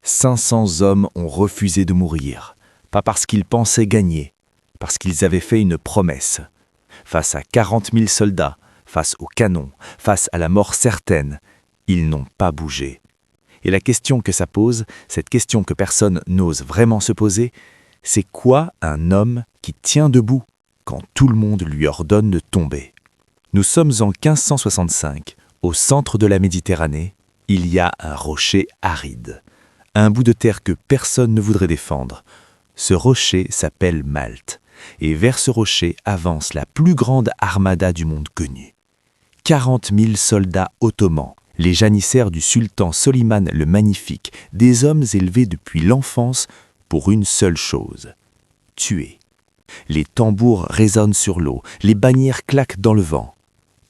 500 hommes ont refusé de mourir, pas parce qu'ils pensaient gagner, parce qu'ils avaient fait une promesse. Face à 40 000 soldats, face aux canons, face à la mort certaine, ils n'ont pas bougé. Et la question que ça pose, cette question que personne n'ose vraiment se poser, c'est quoi un homme qui tient debout quand tout le monde lui ordonne de tomber? Nous sommes en 1565, au centre de la Méditerranée, il y a un rocher aride, un bout de terre que personne ne voudrait défendre. Ce rocher s'appelle Malte, et vers ce rocher avance la plus grande armada du monde connu. 40 000 soldats ottomans, les janissaires du sultan Soliman le Magnifique, des hommes élevés depuis l'enfance pour une seule chose, tuer. Les tambours résonnent sur l'eau, les bannières claquent dans le vent.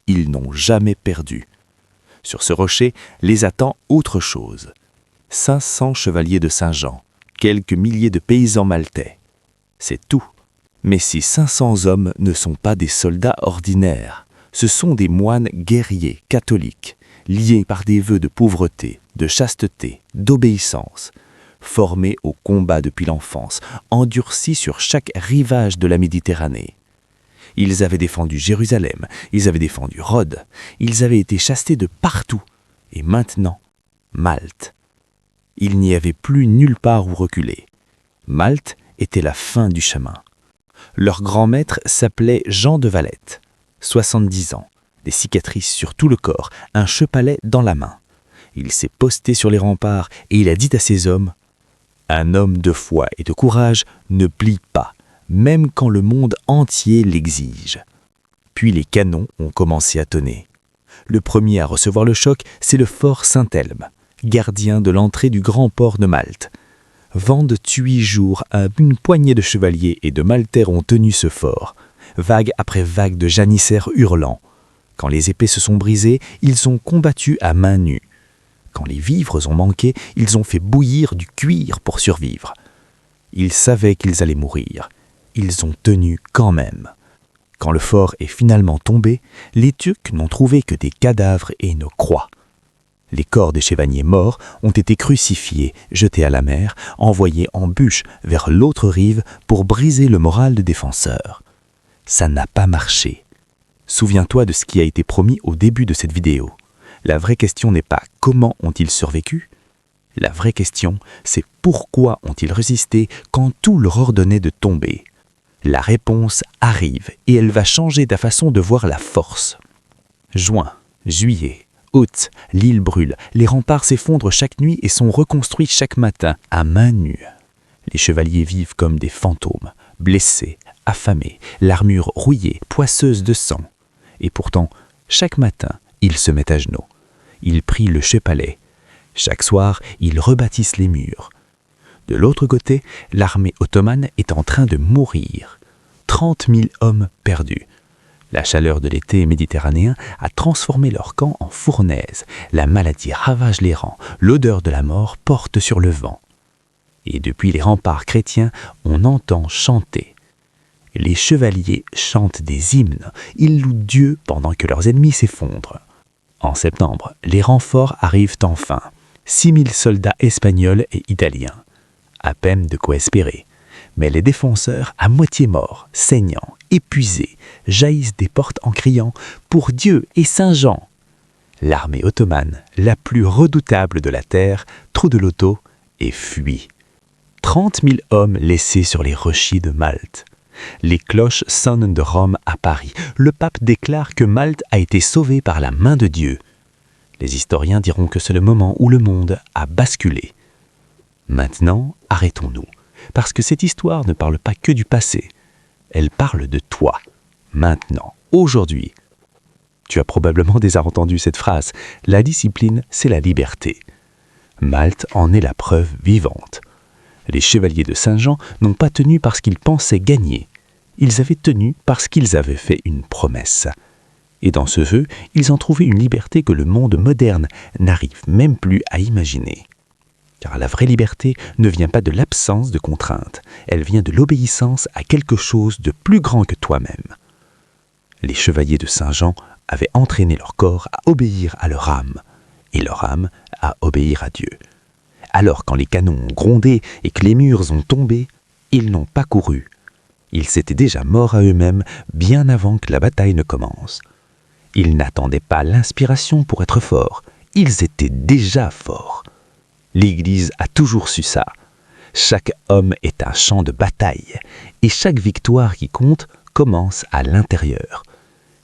Ils n'ont jamais perdu. Sur ce rocher les attend autre chose. 500 chevaliers de Saint-Jean, quelques milliers de paysans maltais. C'est tout. Mais ces 500 hommes ne sont pas des soldats ordinaires. Ce sont des moines guerriers catholiques, liés par des vœux de pauvreté, de chasteté, d'obéissance, formés au combat depuis l'enfance, endurcis sur chaque rivage de la Méditerranée. Ils avaient défendu Jérusalem, ils avaient défendu Rhodes, ils avaient été chassés de partout. Et maintenant, Malte. Il n'y avait plus nulle part où reculer. Malte était la fin du chemin. Leur grand maître s'appelait Jean de Valette, 70 ans, des cicatrices sur tout le corps, un chepalet dans la main. Il s'est posté sur les remparts et il a dit à ses hommes « Un homme de foi et de courage ne plie pas, même quand le monde entier l'exige. » Puis les canons ont commencé à tonner. Le premier à recevoir le choc, c'est le fort Saint-Elme, gardien de l'entrée du grand port de Malte. Vent de 8 jours, une poignée de chevaliers et de maltaires ont tenu ce fort, vague après vague de janissaires hurlants. Quand les épées se sont brisées, ils ont combattu à main nue. Quand les vivres ont manqué, ils ont fait bouillir du cuir pour survivre. Ils savaient qu'ils allaient mourir. Ils ont tenu quand même. Quand le fort est finalement tombé, les Turcs n'ont trouvé que des cadavres et une croix. Les corps des chevaliers morts ont été crucifiés, jetés à la mer, envoyés en bûche vers l'autre rive pour briser le moral des défenseurs. Ça n'a pas marché. Souviens-toi de ce qui a été promis au début de cette vidéo. La vraie question n'est pas comment ont-ils survécu? La vraie question, c'est pourquoi ont-ils résisté quand tout leur ordonnait de tomber? La réponse arrive et elle va changer ta façon de voir la force. Juin, juillet, août, l'île brûle, les remparts s'effondrent chaque nuit et sont reconstruits chaque matin à main nue. Les chevaliers vivent comme des fantômes, blessés, affamés, l'armure rouillée, poisseuse de sang. Et pourtant, chaque matin, ils se mettent à genoux. Ils prient le chepalet. Chaque soir, ils rebâtissent les murs. De l'autre côté, l'armée ottomane est en train de mourir. 30 000 hommes perdus. La chaleur de l'été méditerranéen a transformé leur camp en fournaise. La maladie ravage les rangs. L'odeur de la mort porte sur le vent. Et depuis les remparts chrétiens, on entend chanter. Les chevaliers chantent des hymnes. Ils louent Dieu pendant que leurs ennemis s'effondrent. En septembre, les renforts arrivent enfin. 6 000 soldats espagnols et italiens. À peine de quoi espérer. Mais les défenseurs, à moitié morts, saignants, épuisés, jaillissent des portes en criant « Pour Dieu et Saint-Jean !» L'armée ottomane, la plus redoutable de la terre, trouve de l'auto et fuit. 30 000 hommes laissés sur les rochers de Malte. Les cloches sonnent de Rome à Paris. Le pape déclare que Malte a été sauvée par la main de Dieu. Les historiens diront que c'est le moment où le monde a basculé. Maintenant, arrêtons-nous, parce que cette histoire ne parle pas que du passé. Elle parle de toi, maintenant, aujourd'hui. Tu as probablement déjà entendu cette phrase. La discipline, c'est la liberté. Malte en est la preuve vivante. Les chevaliers de Saint-Jean n'ont pas tenu parce qu'ils pensaient gagner. Ils avaient tenu parce qu'ils avaient fait une promesse. Et dans ce vœu, ils ont trouvé une liberté que le monde moderne n'arrive même plus à imaginer. Car la vraie liberté ne vient pas de l'absence de contraintes, elle vient de l'obéissance à quelque chose de plus grand que toi-même. Les chevaliers de Saint-Jean avaient entraîné leur corps à obéir à leur âme, et leur âme à obéir à Dieu. Alors quand les canons ont grondé et que les murs ont tombé, ils n'ont pas couru. Ils s'étaient déjà morts à eux-mêmes bien avant que la bataille ne commence. Ils n'attendaient pas l'inspiration pour être forts, ils étaient déjà forts. L'Église a toujours su ça. Chaque homme est un champ de bataille, et chaque victoire qui compte commence à l'intérieur.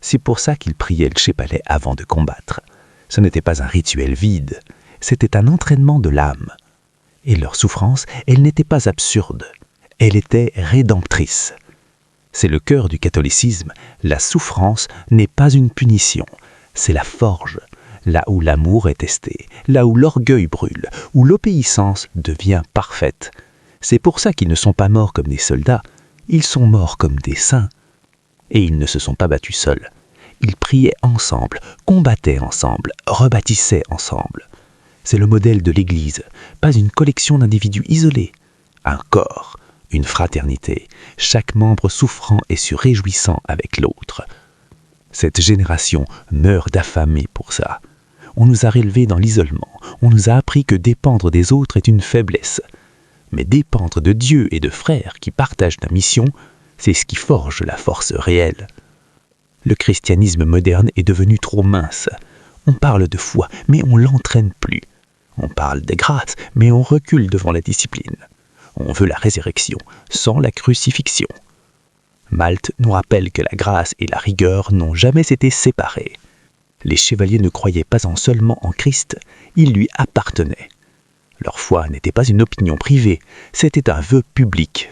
C'est pour ça qu'ils priaient le Chepalet avant de combattre. Ce n'était pas un rituel vide, c'était un entraînement de l'âme. Et leur souffrance, elle n'était pas absurde, elle était rédemptrice. C'est le cœur du catholicisme, la souffrance n'est pas une punition, c'est la forge, là où l'amour est testé, là où l'orgueil brûle, où l'obéissance devient parfaite. C'est pour ça qu'ils ne sont pas morts comme des soldats, ils sont morts comme des saints. Et ils ne se sont pas battus seuls. Ils priaient ensemble, combattaient ensemble, rebâtissaient ensemble. C'est le modèle de l'Église, pas une collection d'individus isolés. Un corps, une fraternité, chaque membre souffrant et se réjouissant avec l'autre. Cette génération meurt d'affamés pour ça. On nous a relevés dans l'isolement, on nous a appris que dépendre des autres est une faiblesse. Mais dépendre de Dieu et de frères qui partagent la mission, c'est ce qui forge la force réelle. Le christianisme moderne est devenu trop mince. On parle de foi, mais on l'entraîne plus. On parle des grâces, mais on recule devant la discipline. On veut la résurrection, sans la crucifixion. Malte nous rappelle que la grâce et la rigueur n'ont jamais été séparées. Les chevaliers ne croyaient pas seulement en Christ, ils lui appartenaient. Leur foi n'était pas une opinion privée, c'était un vœu public.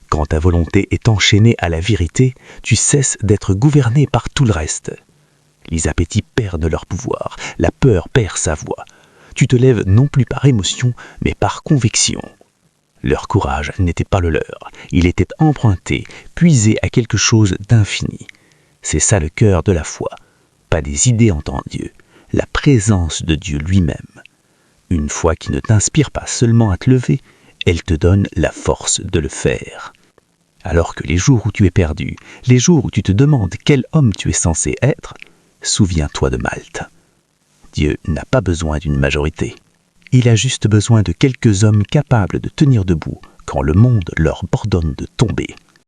Quand ta volonté est enchaînée à la vérité, tu cesses d'être gouverné par tout le reste. Les appétits perdent leur pouvoir, la peur perd sa voix. Tu te lèves non plus par émotion, mais par conviction. Leur courage n'était pas le leur, il était emprunté, puisé à quelque chose d'infini. C'est ça le cœur de la foi, pas des idées en Dieu, la présence de Dieu lui-même. Une foi qui ne t'inspire pas seulement à te lever, elle te donne la force de le faire. Alors que les jours où tu es perdu, les jours où tu te demandes quel homme tu es censé être, souviens-toi de Malte. Dieu n'a pas besoin d'une majorité. Il a juste besoin de quelques hommes capables de tenir debout quand le monde leur ordonne de tomber.